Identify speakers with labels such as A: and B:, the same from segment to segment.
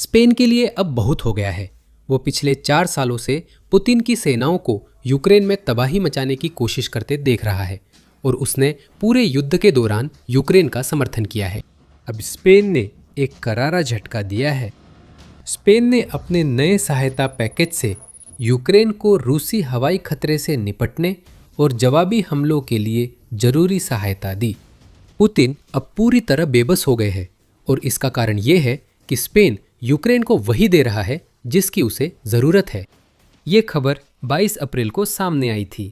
A: Spain के लिए अब बहुत हो गया है। वो पिछले 4 सालों से पुतिन की सेनाओं को यूक्रेन में तबाही मचाने की कोशिश करते देख रहा है और उसने पूरे युद्ध के दौरान यूक्रेन का समर्थन किया है। अब स्पेन ने एक करारा झटका दिया है। स्पेन ने अपने नए सहायता पैकेज से यूक्रेन को रूसी हवाई खतरे से निपटने और जवाबी हमलों के लिए जरूरी सहायता दी। पुतिन अब पूरी तरह बेबस हो गए हैं और इसका कारण ये है कि स्पेन यूक्रेन को वही दे रहा है जिसकी उसे ज़रूरत है। ये खबर 22 अप्रैल को सामने आई थी।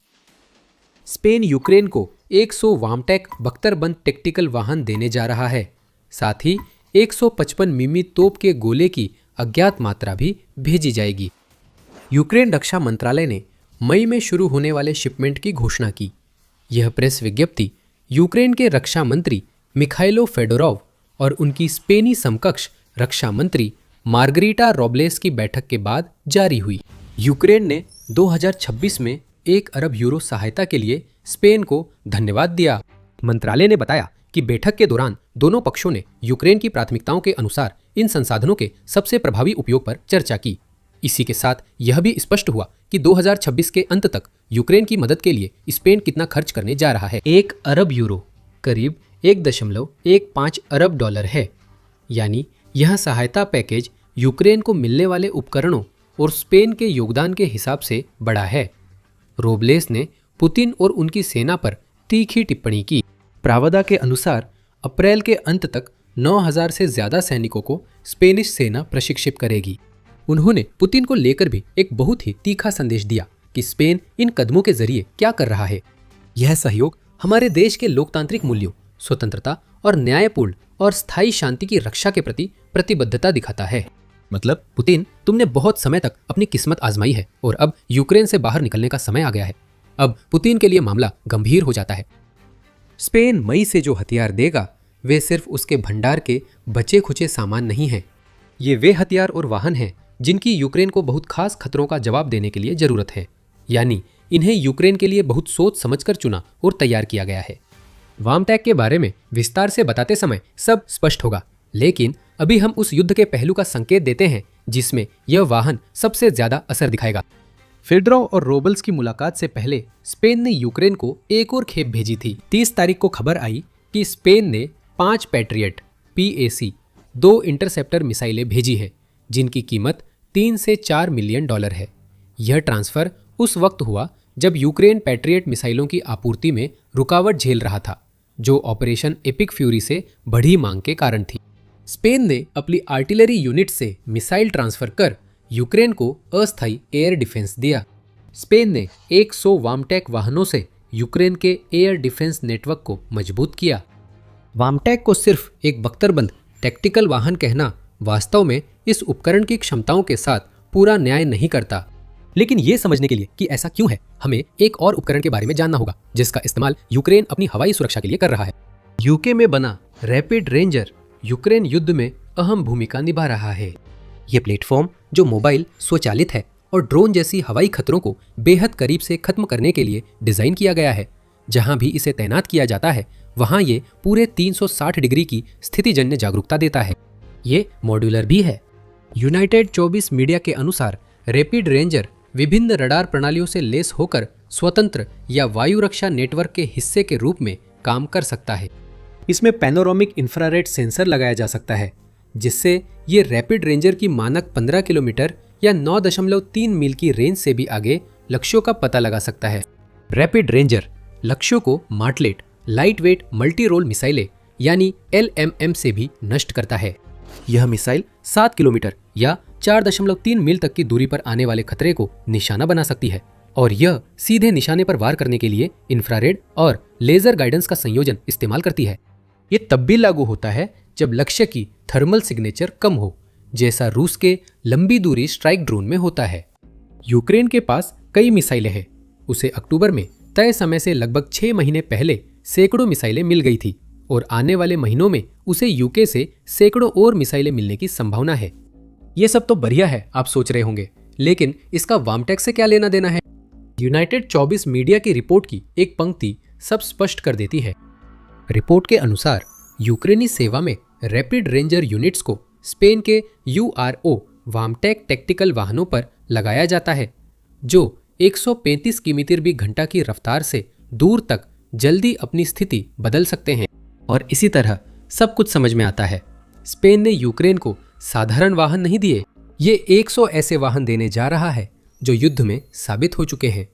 A: स्पेन यूक्रेन को 100 वामटैक बख्तरबंद टैक्टिकल वाहन देने जा रहा है। साथ ही 155 मिमी तोप के गोले की अज्ञात मात्रा भी भेजी जाएगी। यूक्रेन रक्षा मंत्रालय ने मई में शुरू होने वाले शिपमेंट की घोषणा की। यह प्रेस विज्ञप्ति यूक्रेन के रक्षा मंत्री मिखाइलो फेडोरोव और उनकी स्पेनी समकक्ष रक्षा मंत्री मार्गरीटा रोब्लेस की बैठक के बाद जारी हुई। यूक्रेन ने 2026 में 1 अरब यूरो सहायता के लिए स्पेन को धन्यवाद दिया। मंत्रालय ने बताया कि बैठक के दौरान दोनों पक्षों ने यूक्रेन की प्राथमिकताओं के अनुसार इन संसाधनों के सबसे प्रभावी उपयोग पर चर्चा की। इसी के साथ यह भी स्पष्ट हुआ कि 2026 के अंत तक यूक्रेन की मदद के लिए स्पेन कितना खर्च करने जा रहा है। 1 अरब यूरो करीब 1.15 अरब डॉलर है। यानी यह सहायता पैकेज यूक्रेन को मिलने वाले उपकरणों और स्पेन के योगदान के हिसाब से बड़ा है। रोब्लेस ने पुतिन और उनकी सेना पर तीखी टिप्पणी की। प्रावदा के अनुसार अप्रैल के अंत तक 9,000 से ज्यादा सैनिकों को स्पेनिश सेना प्रशिक्षित करेगी। उन्होंने पुतिन को लेकर भी एक बहुत ही तीखा संदेश दिया कि स्पेन इन कदमों के जरिए क्या कर रहा है। यह सहयोग हमारे देश के लोकतांत्रिक मूल्यों, स्वतंत्रता और न्यायपूर्ण और स्थायी शांति की रक्षा के प्रति प्रतिबद्धता दिखाता है। मतलब पुतिन, तुमने बहुत समय तक अपनी किस्मत आजमाई है और अब यूक्रेन से बाहर निकलने का समय आ गया है। अब पुतिन के लिए मामला गंभीर हो जाता है। स्पेन मई से जो हथियार देगा वे सिर्फ उसके भंडार के बचे खुचे सामान नहीं हैं। ये वे हथियार और वाहन हैं जिनकी यूक्रेन को बहुत खास खतरों का जवाब देने के लिए जरूरत है। यानी इन्हें यूक्रेन के लिए बहुत सोच समझकर चुना और तैयार किया गया है। वामटैक के बारे में विस्तार से बताते समय सब स्पष्ट होगा, लेकिन अभी हम उस युद्ध के पहलू का संकेत देते हैं जिसमें यह वाहन सबसे ज्यादा असर दिखाएगा। फेडोरोव और रोबल्स की मुलाकात से पहले स्पेन ने यूक्रेन को एक और खेप भेजी थी। 30 तारीख को खबर आई कि स्पेन ने 5 पैट्रियट PAC 2 इंटरसेप्टर मिसाइलें भेजी हैं, जिनकी कीमत 3 से 4 मिलियन डॉलर है। यह ट्रांसफर उस वक्त हुआ जब यूक्रेन पैट्रियट मिसाइलों की आपूर्ति में रुकावट झेल रहा था, जो ऑपरेशन एपिक फ्यूरी से बढ़ी मांग के कारण थी। स्पेन ने अपनी आर्टिलरी यूनिट से मिसाइल ट्रांसफर कर यूक्रेन को अस्थायी एयर डिफेंस दिया। स्पेन ने 100 वामटैक वाहनों से यूक्रेन के एयर डिफेंस नेटवर्क को मजबूत किया। वामटैक को सिर्फ एक बख्तरबंद टैक्टिकल वाहन कहना वास्तव में इस उपकरण की क्षमताओं के साथ पूरा न्याय नहीं करता। लेकिन ये समझने के लिए कि ऐसा क्यों है, हमें एक और उपकरण के बारे में जानना होगा जिसका इस्तेमाल यूक्रेन अपनी हवाई सुरक्षा के लिए कर रहा है। यूके में बना रैपिड रेंजर यूक्रेन युद्ध में अहम भूमिका निभा रहा है। ये प्लेटफॉर्म, जो मोबाइल, स्वचालित है और ड्रोन जैसी हवाई खतरों को बेहद करीब से खत्म करने के लिए डिजाइन किया गया है। जहां भी इसे तैनात किया जाता है वहां ये पूरे 360 डिग्री की स्थितिजन्य जागरूकता देता है। ये मॉड्यूलर भी है। यूनाइटेड 24 मीडिया के अनुसार रैपिड रेंजर विभिन्न रडार प्रणालियों से लैस होकर स्वतंत्र या वायु रक्षा नेटवर्क के हिस्से के रूप में काम कर सकता है। इसमें पैनोरामिक इंफ्रारेड सेंसर लगाया जा सकता है, जिससे ये रैपिड रेंजर की मानक 15 किलोमीटर या 9.3 मील की रेंज से भी आगे लक्ष्यों का पता लगा सकता है। रैपिड रेंजर लक्ष्यों को मार्टलेट, लाइट वेट मल्टी रोल मिसाइलें यानी LMM से भी नष्ट करता है। यह मिसाइल 7 किलोमीटर या 4.3 मील तक की दूरी पर आने वाले खतरे को निशाना बना सकती है और यह सीधे निशाने पर वार करने के लिए इंफ्रारेड और लेजर गाइडेंस का संयोजन इस्तेमाल करती है। ये तब भी लागू होता है जब लक्ष्य की थर्मल सिग्नेचर कम हो, जैसा रूस के लंबी दूरी स्ट्राइक ड्रोन में होता है। यूक्रेन के पास कई मिसाइलें हैं। उसे अक्टूबर में तय समय से लगभग 6 महीने पहले सैकड़ों मिसाइलें मिल गई थी और आने वाले महीनों में उसे यूके से सैकड़ों और मिसाइलें मिलने की संभावना है। ये सब तो बढ़िया है, आप सोच रहे होंगे, लेकिन इसका वामटैक से क्या लेना देना है? यूनाइटेड 24 मीडिया की रिपोर्ट की एक पंक्ति सब स्पष्ट कर देती है। रिपोर्ट के अनुसार यूक्रेनी सेवा में रैपिड रेंजर यूनिट्स को स्पेन के URO वामटेक टैक्टिकल वाहनों पर लगाया जाता है, जो 135 किमी/घंटा की रफ्तार से दूर तक जल्दी अपनी स्थिति बदल सकते हैं। और इसी तरह सब कुछ समझ में आता है। स्पेन ने यूक्रेन को साधारण वाहन नहीं दिए, ये 100 ऐसे वाहन देने जा रहा है जो युद्ध में साबित हो चुके हैं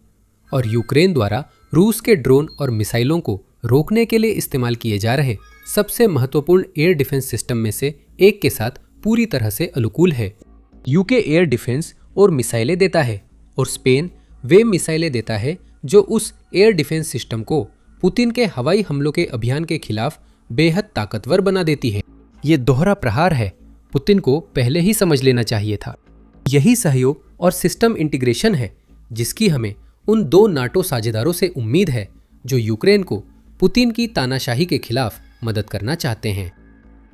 A: और यूक्रेन द्वारा रूस के ड्रोन और मिसाइलों को रोकने के लिए इस्तेमाल किए जा रहे सबसे महत्वपूर्ण एयर डिफेंस सिस्टम में से एक के साथ पूरी तरह से अनुकूल है। यूके एयर डिफेंस और मिसाइलें देता है और स्पेन वे मिसाइलें देता है जो उस एयर डिफेंस सिस्टम को पुतिन के हवाई हमलों के अभियान के खिलाफ बेहद ताकतवर बना देती है। ये दोहरा प्रहार है, पुतिन को पहले ही समझ लेना चाहिए था। यही सहयोग और सिस्टम इंटीग्रेशन है जिसकी हमें उन 2 नाटो साझेदारों से उम्मीद है जो यूक्रेन को पुतिन की तानाशाही के खिलाफ मदद करना चाहते हैं।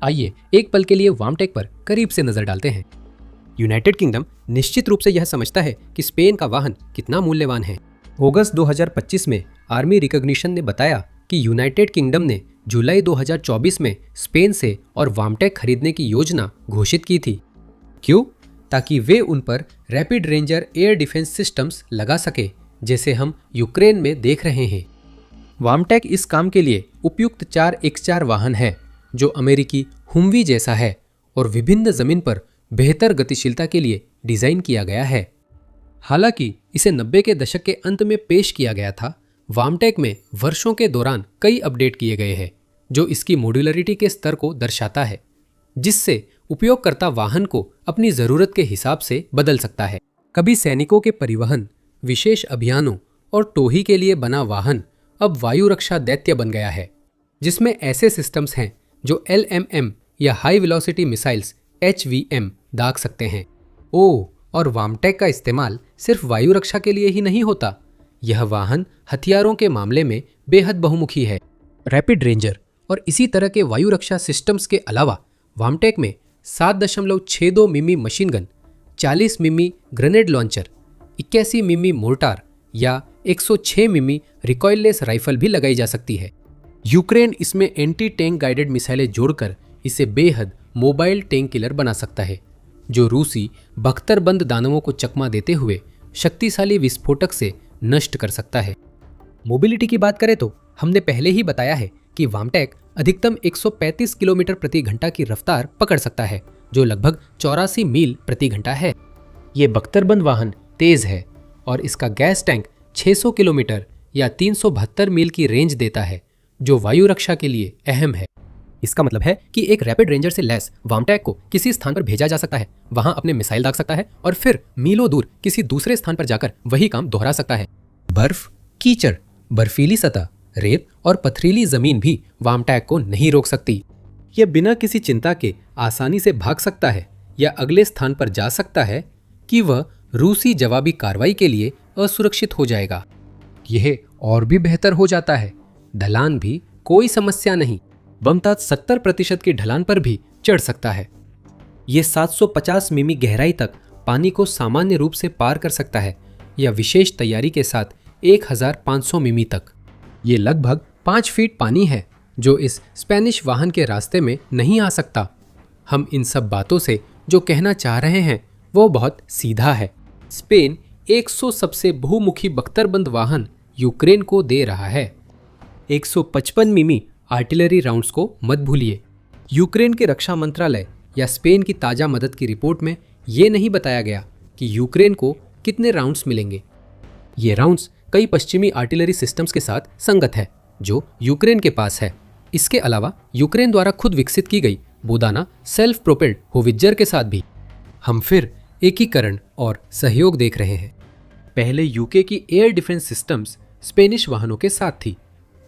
A: आइए एक पल के लिए वामटेक पर करीब से नजर डालते हैं। यूनाइटेड किंगडम निश्चित रूप से यह समझता है कि स्पेन का वाहन कितना मूल्यवान है। अगस्त 2025 में आर्मी रिकॉग्निशन ने बताया कि यूनाइटेड किंगडम ने जुलाई 2024 में स्पेन से और वामटेक खरीदने की योजना घोषित की थी। क्यों? ताकि वे उन पर rapid ranger air defence systems लगा सके, जैसे हम यूक्रेन में देख रहे हैं। वामटेक इस काम के लिए उपयुक्त 4x4 वाहन है जो अमेरिकी हुमवी जैसा है और विभिन्न जमीन पर बेहतर गतिशीलता के लिए डिजाइन किया गया है। हालांकि इसे 90 के दशक के अंत में पेश किया गया था, वामटेक में वर्षों के दौरान कई अपडेट किए गए हैं जो इसकी मॉड्यूलरिटी के स्तर को दर्शाता है, जिससे उपयोगकर्ता वाहन को अपनी जरूरत के हिसाब से बदल सकता है। कभी सैनिकों के परिवहन, विशेष अभियानों और टोही के लिए बना वाहन अब वायु रक्षा दैत्य बन गया है, जिसमें ऐसे सिस्टम्स हैं जो LMM या हाई वेलोसिटी मिसाइल्स HVM दाग सकते हैं। और वामटेक का इस्तेमाल सिर्फ वायु रक्षा के लिए ही नहीं होता, यह वाहन हथियारों के मामले में बेहद बहुमुखी है। रैपिड रेंजर और इसी तरह के वायु रक्षा सिस्टम्स के अलावा वामटेक में 7.62 मिमी मशीन गन, 40 मिमी ग्रेनेड लॉन्चर, 81 मिमी मोर्टार या 106 मिमी रिकॉइललेस राइफल भी लगाई जा सकती है। यूक्रेन इसमें एंटी टैंक गाइडेड मिसाइलें जोड़कर इसे बेहद मोबाइल टैंक किलर बना सकता है, जो रूसी बख्तरबंद दानवों को चकमा देते हुए शक्तिशाली विस्फोटक से नष्ट कर सकता है। मोबिलिटी की बात करें तो हमने पहले ही बताया है कि वामटेक अधिकतम 135 किलोमीटर प्रति घंटा की रफ्तार पकड़ सकता है, जो लगभग 84 मील प्रति घंटा है। ये बख्तरबंद वाहन तेज है और इसका गैस टैंक 600 किलोमीटर या 372 मील की रेंज देता है, जो वायु रक्षा के लिए अहम है। इसका मतलब है कि एक रैपिड रेंजर से लैस वामटेक को किसी स्थान पर भेजा जा सकता है, वहां अपने मिसाइल दाग सकता है और फिर मीलों दूर किसी दूसरे स्थान पर जाकर वही काम दोहरा सकता है। बर्फ, कीचड़, बर्फीली सतह, रेत और पथरीली जमीन भी वामटेक को नहीं रोक सकती। यह बिना किसी चिंता के आसानी से भाग सकता है या अगले स्थान पर जा सकता है कि वह रूसी जवाबी कार्रवाई के लिए असुरक्षित हो जाएगा। यह और भी बेहतर हो जाता है, ढलान भी कोई समस्या नहीं, बमताज 70% की ढलान पर भी चढ़ सकता है। यह 750 मिमी गहराई तक पानी को सामान्य रूप से पार कर सकता है या विशेष तैयारी के साथ 1500 मिमी तक। ये लगभग 5 फीट पानी है जो इस स्पेनिश वाहन के रास्ते में नहीं आ सकता। हम इन सब बातों से जो कहना चाह रहे हैं वो बहुत सीधा है। स्पेन 100 सबसे बहुमुखी बख्तरबंद वाहन यूक्रेन को दे रहा है। 155 मिमी आर्टिलरी राउंड्स को मत भूलिए। यूक्रेन के रक्षा मंत्रालय या स्पेन की ताज़ा मदद की रिपोर्ट में ये नहीं बताया गया कि यूक्रेन को कितने राउंड्स मिलेंगे। ये राउंड्स कई पश्चिमी आर्टिलरी सिस्टम्स के साथ संगत है जो यूक्रेन के पास है। इसके अलावा यूक्रेन द्वारा खुद विकसित की गई बोदाना सेल्फ प्रोपेल्ड होवित्जर के साथ भी हम फिर एकीकरण और सहयोग देख रहे हैं। पहले यूके की एयर डिफेंस सिस्टम्स स्पेनिश वाहनों के साथ थी,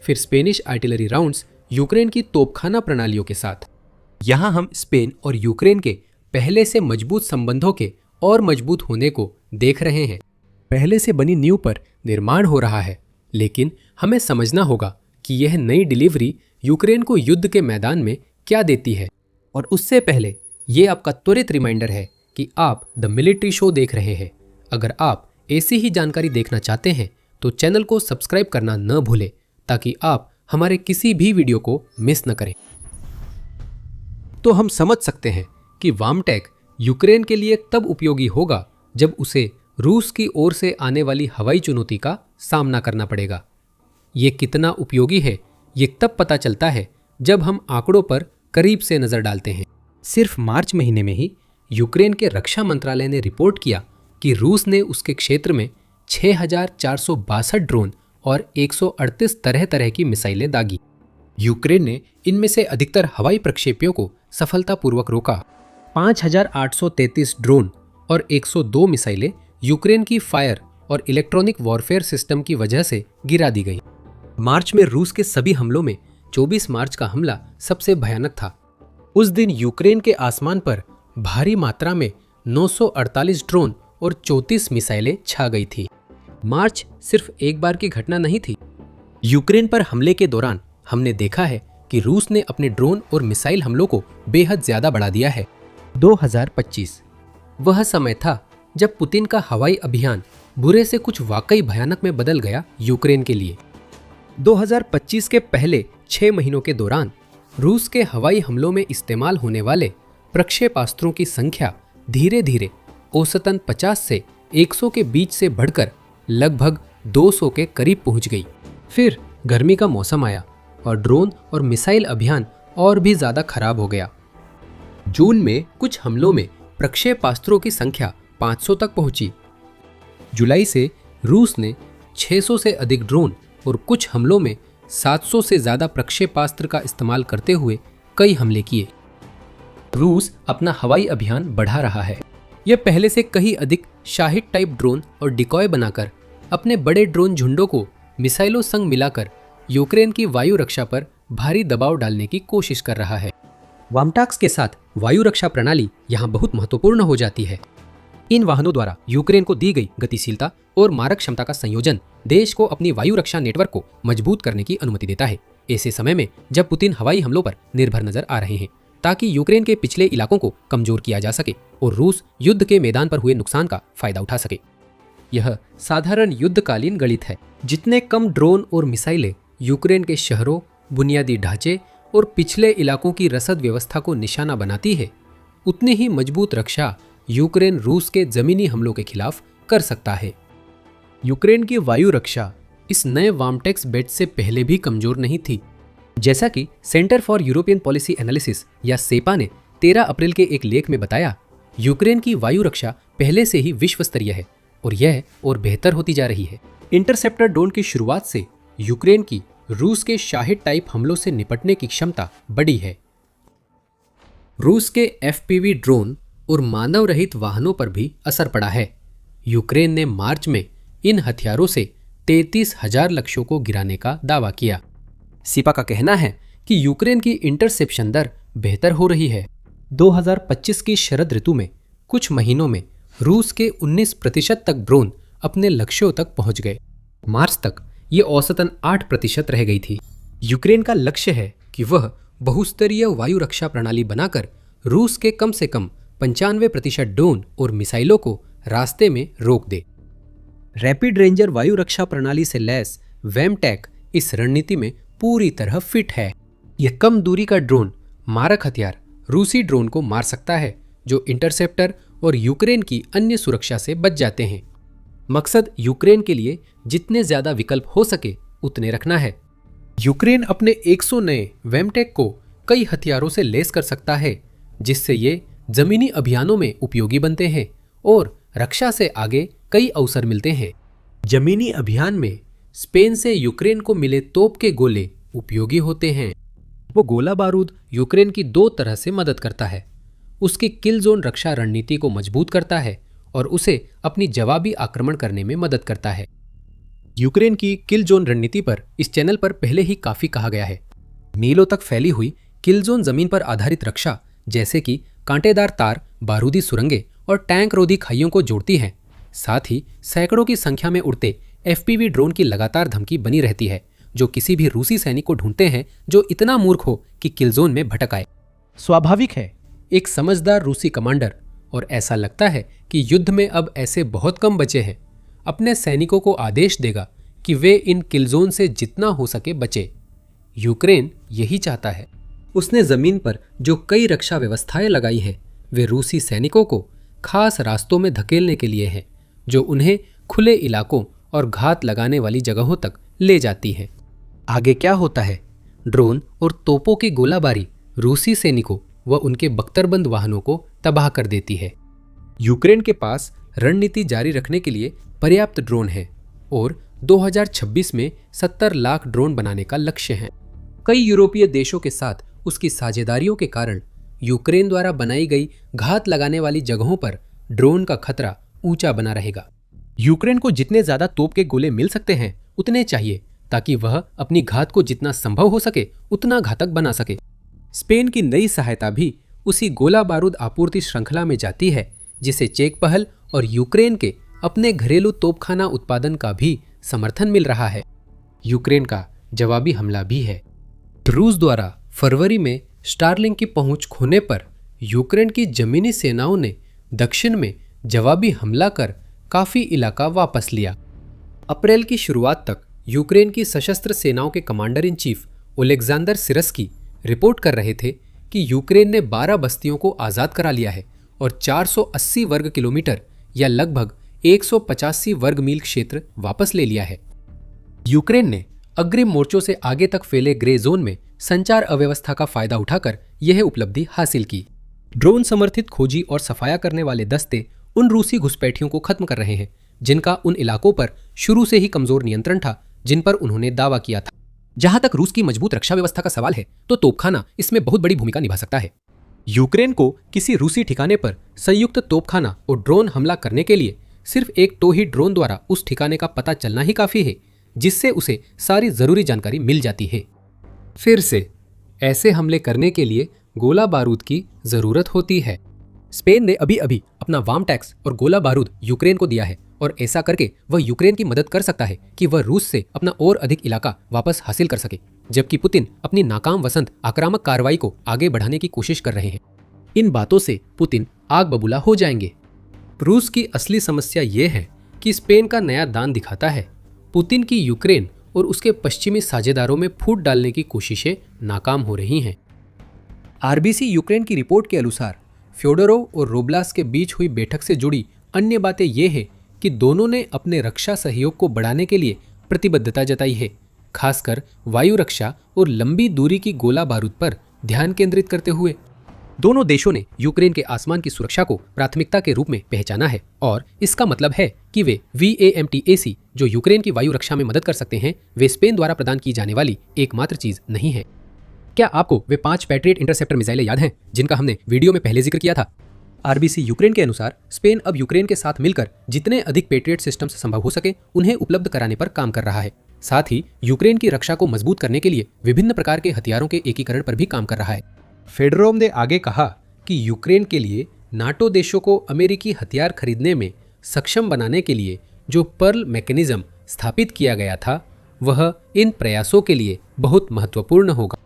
A: फिर स्पेनिश आर्टिलरी राउंड्स यूक्रेन की तोपखाना प्रणालियों के साथ। यहाँ हम स्पेन और यूक्रेन के पहले से मजबूत संबंधों के और मजबूत होने को देख रहे हैं। पहले से बनी नींव पर निर्माण हो रहा है, लेकिन हमें समझना होगा कि यह नई डिलीवरी यूक्रेन को युद्ध के मैदान में क्या देती है। और उससे पहले ये आपका त्वरित रिमाइंडर है कि आप द मिलिट्री शो देख रहे हैं। अगर आप ऐसी ही जानकारी देखना चाहते हैं तो चैनल को सब्सक्राइब करना न भूलें ताकि आप हमारे किसी भी वीडियो को मिस न करें। तो हम समझ सकते हैं कि वामटेक यूक्रेन के लिए तब उपयोगी होगा जब उसे रूस की ओर से आने वाली हवाई चुनौती का सामना करना पड़ेगा। ये कितना उपयोगी है ये तब पता चलता है जब हम आंकड़ों पर करीब से नजर डालते हैं। सिर्फ मार्च महीने में ही यूक्रेन के रक्षा मंत्रालय ने रिपोर्ट किया कि रूस ने उसके क्षेत्र में 6,462 ड्रोन और 138 तरह तरह की मिसाइलें दागी। यूक्रेन ने इनमें से अधिकतर हवाई प्रक्षेपियों को सफलतापूर्वक रोका। 5,833 ड्रोन और 102 मिसाइलें यूक्रेन की फायर और इलेक्ट्रॉनिक वॉरफेयर सिस्टम की वजह से गिरा दी गई। मार्च में रूस के सभी हमलों में 24 मार्च का हमला सबसे भयानक था। उस दिन यूक्रेन के आसमान पर भारी मात्रा में 948 ड्रोन और 34 मिसाइलें छा गई थी। मार्च सिर्फ एक बार की घटना नहीं थी। यूक्रेन पर हमले के दौरान हमने देखा है कि रूस ने अपने ड्रोन और मिसाइल हमलों को बेहद ज्यादा बढ़ा दिया है। 2025 वह समय था जब पुतिन का हवाई अभियान बुरे से कुछ वाकई भयानक में बदल गया यूक्रेन के लिए। 2025 के पहले 6 महीनों के दौरान रूस के हवाई हमलों में इस्तेमाल होने वाले प्रक्षेपास्त्रों की संख्या धीरे धीरे औसतन 50 से 100 के बीच से बढ़कर लगभग 200 के करीब पहुंच गई। फिर गर्मी का मौसम आया और ड्रोन और मिसाइल अभियान और भी ज्यादा खराब हो गया। जून में कुछ हमलों में प्रक्षेपास्त्रों की संख्या 500 तक पहुंची। जुलाई से रूस ने 600 से अधिक ड्रोन और कुछ हमलों में 700 से ज्यादा प्रक्षेपास्त्र का इस्तेमाल करते हुए कई हमले किए। रूस अपना हवाई अभियान बढ़ा रहा है। यह पहले से कहीं अधिक शाहिद टाइप ड्रोन और डिकॉय बनाकर अपने बड़े ड्रोन झुंडों को मिसाइलों संग मिलाकर यूक्रेन की वायु रक्षा पर भारी दबाव डालने की कोशिश कर रहा है। वामटाक्स के साथ वायु रक्षा प्रणाली यहाँ बहुत महत्वपूर्ण हो जाती है। इन वाहनों द्वारा यूक्रेन को दी गई गतिशीलता और मारक क्षमता का संयोजन देश को अपनी वायु रक्षा नेटवर्क को मजबूत करने की अनुमति देता है, ऐसे समय में जब पुतिन हवाई हमलों पर निर्भर नजर आ रहे हैं, ताकि यूक्रेन के पिछले इलाकों को कमजोर किया जा सके और रूस युद्ध के मैदान पर हुए नुकसान का फायदा उठा सके। यह साधारण युद्धकालीन गणित है। जितने कम ड्रोन और मिसाइलें यूक्रेन के शहरों, बुनियादी ढांचे और पिछले इलाकों की रसद व्यवस्था को निशाना बनाती है, उतनी ही मजबूत रक्षा यूक्रेन रूस के जमीनी हमलों के खिलाफ कर सकता है। यूक्रेन की वायु रक्षा इस नए वामटेक्स बेट से पहले भी कमजोर नहीं थी। जैसा कि centre for European policy analysis या सेपा ने 13 अप्रैल के एक लेख में बताया, यूक्रेन की वायु रक्षा पहले से ही विश्व स्तरीय है और यह और बेहतर होती जा रही है। इंटरसेप्टर ड्रोन की शुरुआत से यूक्रेन की रूस के शाहिद टाइप हमलों से निपटने की क्षमता बढ़ी है। रूस के FPV ड्रोन और मानव रहित वाहनों पर भी असर पड़ा है। यूक्रेन ने मार्च में इन हथियारों से 33,000 लक्ष्यों को गिराने का दावा किया। सिपा का कहना है कि यूक्रेन की इंटरसेप्शन दर बेहतर हो रही है। 2025 की शरद ऋतु में कुछ महीनों में रूस के 19% तक ड्रोन अपने लक्ष्यों तक पहुंच गए। मार्च तक ये औसतन 8% रह गई थी। यूक्रेन का लक्ष्य है कि वह बहुस्तरीय वायु रक्षा प्रणाली बनाकर रूस के कम से कम 95% ड्रोन और मिसाइलों को रास्ते में रोक दे। रैपिड रेंजर वायु रक्षा प्रणाली से लैस वेमटेक इस रणनीति में पूरी तरह फिट है। यह कम दूरी का ड्रोन मारक हथियार रूसी ड्रोन को मार सकता है, जो इंटरसेप्टर और यूक्रेन की अन्य सुरक्षा से बच जाते हैं। मकसद यूक्रेन के लिए जितने ज्यादा विकल्प हो सके उतने रखना है। यूक्रेन अपने 100 नए वेमटेक को कई हथियारों से लैस कर सकता है, जिससे ये जमीनी अभियानों में उपयोगी बनते हैं और रक्षा से आगे कई अवसर मिलते हैं। जमीनी अभियान में स्पेन से यूक्रेन को मिले तोप के गोले उपयोगी होते हैं। वो गोला बारूद यूक्रेन की 2 तरह से मदद करता है। उसकी किल जोन रक्षा रणनीति को मजबूत करता है और उसे अपनी जवाबी आक्रमण करने में मदद करता है। यूक्रेन की किल जोन रणनीति पर इस चैनल पर पहले ही काफी कहा गया है। मीलों तक फैली हुई किल जोन जमीन पर आधारित रक्षा, जैसे कि कांटेदार तार, बारूदी सुरंगें और टैंक रोधी खाइयों को जोड़ती हैं। साथ ही सैकड़ों की संख्या में उड़ते FPV ड्रोन की लगातार धमकी बनी रहती है, जो किसी भी रूसी सैनिक को ढूंढते हैं जो इतना मूर्ख हो कि किल जोन में भटक आए। स्वाभाविक है, एक समझदार रूसी कमांडर, और ऐसा लगता है कि युद्ध में अब ऐसे बहुत कम बचे हैं, अपने सैनिकों को आदेश देगा कि वे इन किल जोन से जितना हो सके बचे। यूक्रेन यही चाहता है। उसने जमीन पर जो कई रक्षा व्यवस्थाएं लगाई हैं, वे रूसी सैनिकों को खास रास्तों में धकेलने के लिए है जो उन्हें खुले इलाकों और घात लगाने वाली जगहों तक ले जाती है। आगे क्या होता है? ड्रोन और तोपों की गोलाबारी रूसी सैनिकों व उनके बख्तरबंद वाहनों को तबाह कर देती है। यूक्रेन के पास रणनीति जारी रखने के लिए पर्याप्त ड्रोन है और 2026 में 70 लाख ड्रोन बनाने का लक्ष्य है। कई यूरोपीय देशों के साथ उसकी साझेदारियों के कारण यूक्रेन द्वारा बनाई गई घात लगाने वाली जगहों पर ड्रोन का खतरा ऊंचा बना रहेगा। यूक्रेन को जितने ज्यादा तोप के गोले मिल सकते हैं उतने चाहिए ताकि वह अपनी घात को जितना संभव हो सके उतना घातक बना सके। स्पेन की नई सहायता भी उसी गोला बारूद आपूर्ति श्रृंखला में जाती है जिसे चेक पहल और यूक्रेन के अपने घरेलू तोपखाना उत्पादन का भी समर्थन मिल रहा है। यूक्रेन का जवाबी हमला भी है। रूस द्वारा फरवरी में स्टारलिंक की पहुंच खोने पर यूक्रेन की जमीनी सेनाओं ने दक्षिण में जवाबी हमला कर काफी इलाका वापस लिया। अप्रैल की शुरुआत तक यूक्रेन की सशस्त्र सेनाओं के कमांडर इन चीफ ओलेक्जेंडर सिरस्की रिपोर्ट कर रहे थे कि यूक्रेन ने 12 बस्तियों को आज़ाद करा लिया है और 480 वर्ग किलोमीटर या लगभग 185 वर्ग मील क्षेत्र वापस ले लिया है। यूक्रेन ने अग्रिम मोर्चों से आगे तक फैले ग्रे जोन में संचार अव्यवस्था का फायदा उठाकर यह उपलब्धि हासिल की। ड्रोन समर्थित खोजी और सफाया करने वाले दस्ते उन रूसी घुसपैठियों को खत्म कर रहे हैं जिनका उन इलाकों पर शुरू से ही कमजोर नियंत्रण था जिन पर उन्होंने दावा किया था। जहां तक रूस की मजबूत रक्षा व्यवस्था का सवाल है तो तोपखाना इसमें बहुत बड़ी भूमिका निभा सकता है। यूक्रेन को किसी रूसी ठिकाने पर संयुक्त तोपखाना और ड्रोन हमला करने के लिए सिर्फ एक टोही ड्रोन द्वारा उस ठिकाने का पता चलना ही काफी है जिससे उसे सारी जरूरी जानकारी मिल जाती है। फिर से ऐसे हमले करने के लिए गोला बारूद की जरूरत होती है। स्पेन ने अभी अभी अपना वार्म टैक्स और गोला बारूद यूक्रेन को दिया है और ऐसा करके वह यूक्रेन की मदद कर सकता है कि वह रूस से अपना और अधिक इलाका वापस हासिल कर सके, जबकि पुतिन अपनी नाकाम वसंत आक्रामक कार्रवाई को आगे बढ़ाने की कोशिश कर रहे हैं। इन बातों से पुतिन आग बबूला हो जाएंगे। रूस की असली समस्या ये है कि स्पेन का नया दान दिखाता है। पुतिन की यूक्रेन और उसके पश्चिमी साझेदारों में फूट डालने की कोशिशें नाकाम हो रही हैं। आरबीसी यूक्रेन की रिपोर्ट के अनुसार फ्योडोरोव और रोब्लास के बीच हुई बैठक से जुड़ी अन्य बातें ये है कि दोनों ने अपने रक्षा सहयोग को बढ़ाने के लिए प्रतिबद्धता जताई है, खासकर वायु रक्षा और लंबी दूरी की गोला बारूद पर ध्यान केंद्रित करते हुए। दोनों देशों ने यूक्रेन के आसमान की सुरक्षा को प्राथमिकता के रूप में पहचाना है और इसका मतलब है कि वे VAMTAC जो यूक्रेन की वायु रक्षा में मदद कर सकते हैं वे स्पेन द्वारा प्रदान की जाने वाली एकमात्र चीज नहीं है। क्या आपको वे 5 पैट्रियट इंटरसेप्टर मिसाइलें याद हैं जिनका हमने वीडियो में पहले जिक्र किया था? आरबीसी यूक्रेन के अनुसार स्पेन अब यूक्रेन के साथ मिलकर जितने अधिक पैट्रियट सिस्टम्स संभव हो सके उन्हें उपलब्ध कराने पर काम कर रहा है। साथ ही यूक्रेन की रक्षा को मजबूत करने के लिए विभिन्न प्रकार के हथियारों के एकीकरण पर भी काम कर रहा है। फेडरोव ने आगे कहा कि यूक्रेन के लिए नाटो देशों को अमेरिकी हथियार खरीदने में सक्षम बनाने के लिए जो पर्ल मैकेनिज्म स्थापित किया गया था वह इन प्रयासों के लिए बहुत महत्वपूर्ण होगा।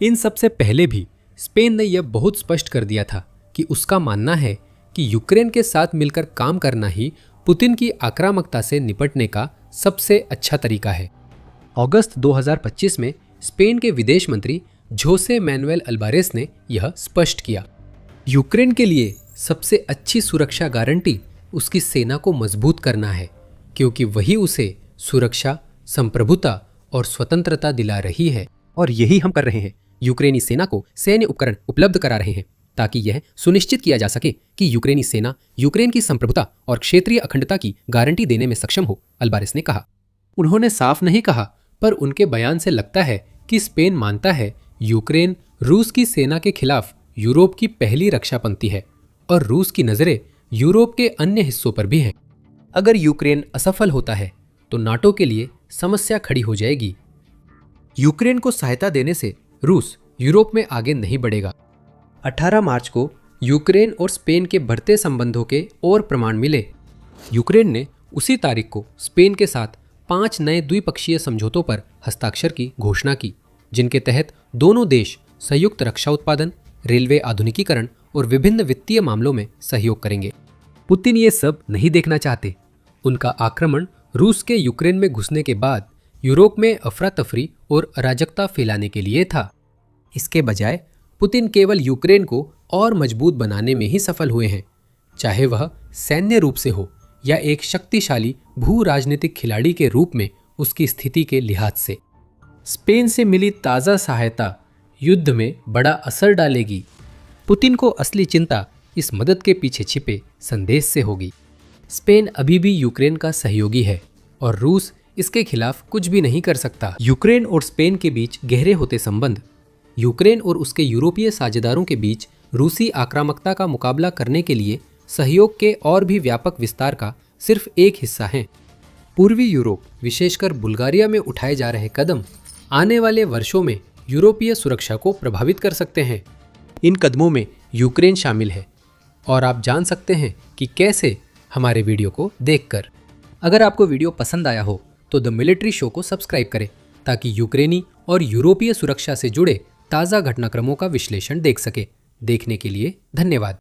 A: इन सबसे पहले भी स्पेन ने यह बहुत स्पष्ट कर दिया था कि उसका मानना है कि यूक्रेन के साथ मिलकर काम करना ही पुतिन की आक्रामकता से निपटने का सबसे अच्छा तरीका है। अगस्त 2025 में स्पेन के विदेश मंत्री जोसे मैनुएल अल्बारेस ने यह स्पष्ट किया। यूक्रेन के लिए सबसे अच्छी सुरक्षा गारंटी उसकी सेना को मजबूत करना है क्योंकि वही उसे सुरक्षा, संप्रभुता और स्वतंत्रता दिला रही है। और यही हम कर रहे हैं। यूक्रेनी सेना को सैन्य उपकरण उपलब्ध करा रहे हैं ताकि यह सुनिश्चित किया जा सके कि यूक्रेनी सेना यूक्रेन की संप्रभुता और क्षेत्रीय अखंडता की गारंटी देने में सक्षम हो, अल्बारेस ने कहा। उन्होंने साफ नहीं कहा पर उनके बयान से लगता है कि स्पेन मानता है यूक्रेन रूस की सेना के खिलाफ यूरोप की पहली रक्षा पंक्ति है और रूस की नजरें यूरोप के अन्य हिस्सों पर भी हैं। अगर यूक्रेन असफल होता है तो नाटो के लिए समस्या खड़ी हो जाएगी। यूक्रेन को सहायता देने से रूस यूरोप में आगे नहीं बढ़ेगा। 18 मार्च को यूक्रेन और स्पेन के बढ़ते संबंधों के और प्रमाण मिले। यूक्रेन ने उसी तारीख को स्पेन के साथ 5 नए द्विपक्षीय समझौतों पर हस्ताक्षर की घोषणा की जिनके तहत दोनों देश संयुक्त रक्षा उत्पादन, रेलवे आधुनिकीकरण और विभिन्न वित्तीय मामलों में सहयोग करेंगे। पुतिन ये सब नहीं देखना चाहते। उनका आक्रमण रूस के यूक्रेन में घुसने के बाद यूरोप में अफरा तफरी और अराजकता फैलाने के लिए था। इसके बजाय पुतिन केवल यूक्रेन को और मजबूत बनाने में ही सफल हुए हैं, चाहे वह सैन्य रूप से हो या एक शक्तिशाली भू राजनीतिक खिलाड़ी के रूप में उसकी स्थिति के लिहाज से। स्पेन से मिली ताज़ा सहायता युद्ध में बड़ा असर डालेगी। पुतिन को असली चिंता इस मदद के पीछे छिपे संदेश से होगी। स्पेन अभी भी यूक्रेन का सहयोगी है और रूस इसके खिलाफ कुछ भी नहीं कर सकता। यूक्रेन और स्पेन के बीच गहरे होते संबंध यूक्रेन और उसके यूरोपीय साझेदारों के बीच रूसी आक्रामकता का मुकाबला करने के लिए सहयोग के और भी व्यापक विस्तार का सिर्फ एक हिस्सा हैं। पूर्वी यूरोप, विशेषकर बुल्गारिया में उठाए जा रहे कदम आने वाले वर्षों में यूरोपीय सुरक्षा को प्रभावित कर सकते हैं। इन कदमों में यूक्रेन शामिल है और आप जान सकते हैं कि कैसे हमारे वीडियो को देखकर। अगर आपको वीडियो पसंद आया हो तो द मिलिट्री शो को सब्सक्राइब करें ताकि यूक्रेनी और यूरोपीय सुरक्षा से जुड़े ताज़ा घटनाक्रमों का विश्लेषण देख सके। देखने के लिए धन्यवाद।